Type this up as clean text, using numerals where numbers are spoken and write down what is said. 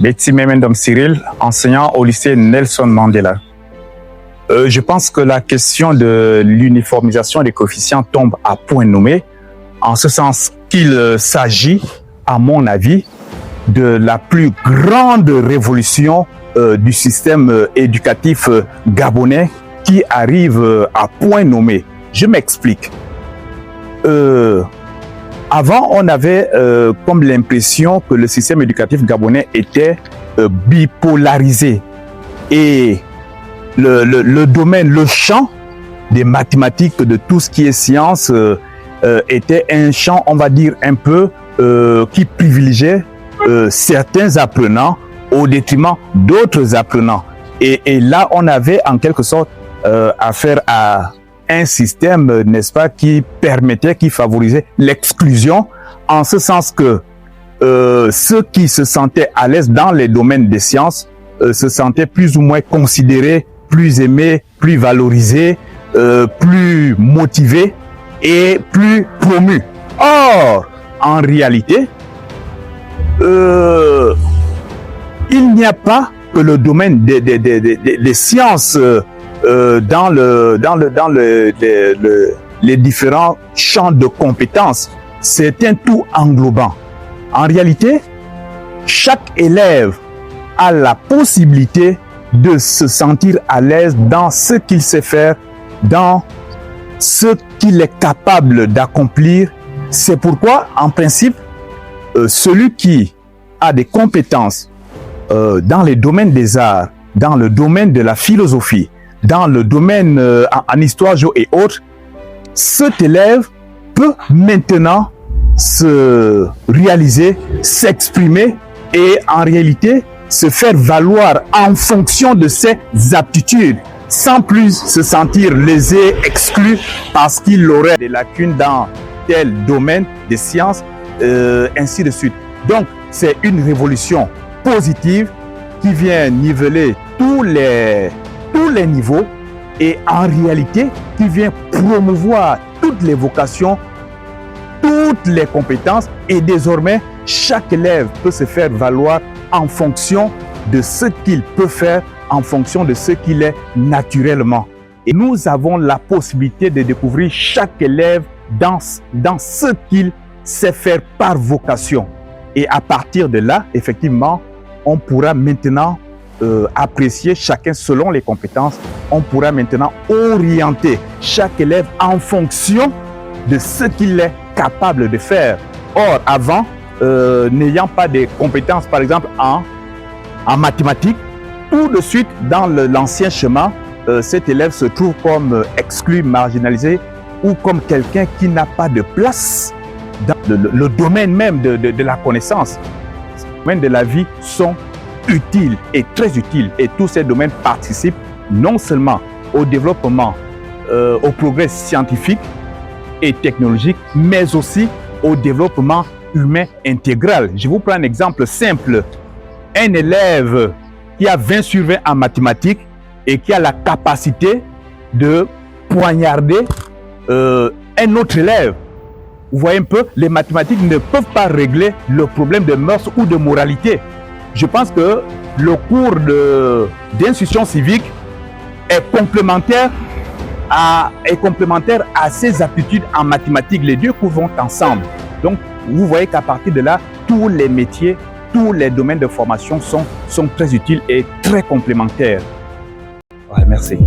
Betty Memendom Cyril, enseignant au lycée Nelson Mandela. Je pense que la question de l'uniformisation des coefficients tombe à point nommé, en ce sens qu'il s'agit, à mon avis, de la plus grande révolution du système éducatif gabonais qui arrive à point nommé. Je m'explique. Avant, on avait comme l'impression que le système éducatif gabonais était bipolarisé et le domaine, le champ des mathématiques, de tout ce qui est science, était un champ, on va dire, un peu qui privilégiait certains apprenants au détriment d'autres apprenants. Et là, on avait en quelque sorte affaire à un système, n'est-ce pas, qui permettait, qui favorisait l'exclusion, en ce sens que ceux qui se sentaient à l'aise dans les domaines des sciences se sentaient plus ou moins considérés, plus aimés, plus valorisés, plus motivés et plus promus. Or, en réalité, il n'y a pas que le domaine des sciences dans les différents champs de compétences. C'est un tout englobant. En réalité, chaque élève a la possibilité de se sentir à l'aise dans ce qu'il sait faire, dans ce qu'il est capable d'accomplir. C'est pourquoi, en principe, celui qui a des compétences dans les domaines des arts, dans le domaine de la philosophie, dans le domaine en histoire, géo et autres, cet élève peut maintenant se réaliser, s'exprimer et en réalité se faire valoir en fonction de ses aptitudes, sans plus se sentir lésé, exclu parce qu'il aurait des lacunes dans tel domaine des sciences, ainsi de suite. Donc, c'est une révolution positive qui vient niveler tous les niveaux et en réalité qui vient promouvoir toutes les vocations, toutes les compétences et désormais chaque élève peut se faire valoir en fonction de ce qu'il peut faire, en fonction de ce qu'il est naturellement. Et nous avons la possibilité de découvrir chaque élève dans ce qu'il sait faire par vocation. Et à partir de là, effectivement, on pourra maintenant apprécier chacun selon les compétences. On pourra maintenant orienter chaque élève en fonction de ce qu'il est capable de faire. Or, avant, n'ayant pas de compétences, par exemple, en mathématiques, tout de suite, dans l'ancien schéma, cet élève se trouve comme exclu, marginalisé ou comme quelqu'un qui n'a pas de place dans le domaine même de la connaissance. Les domaines de la vie sont utiles et très utiles et tous ces domaines participent non seulement au développement, au progrès scientifique et technologique, mais aussi au développement humain intégral. Je vous prends un exemple simple. Un élève qui a 20 sur 20 en mathématiques et qui a la capacité de poignarder un autre élève. Vous voyez un peu, les mathématiques ne peuvent pas régler le problème de mœurs ou de moralité. Je pense que le cours d'instruction civique est complémentaire à ses aptitudes en mathématiques. Les deux cours vont ensemble. Donc, vous voyez qu'à partir de là, tous les métiers, tous les domaines de formation sont très utiles et très complémentaires. Ouais, merci.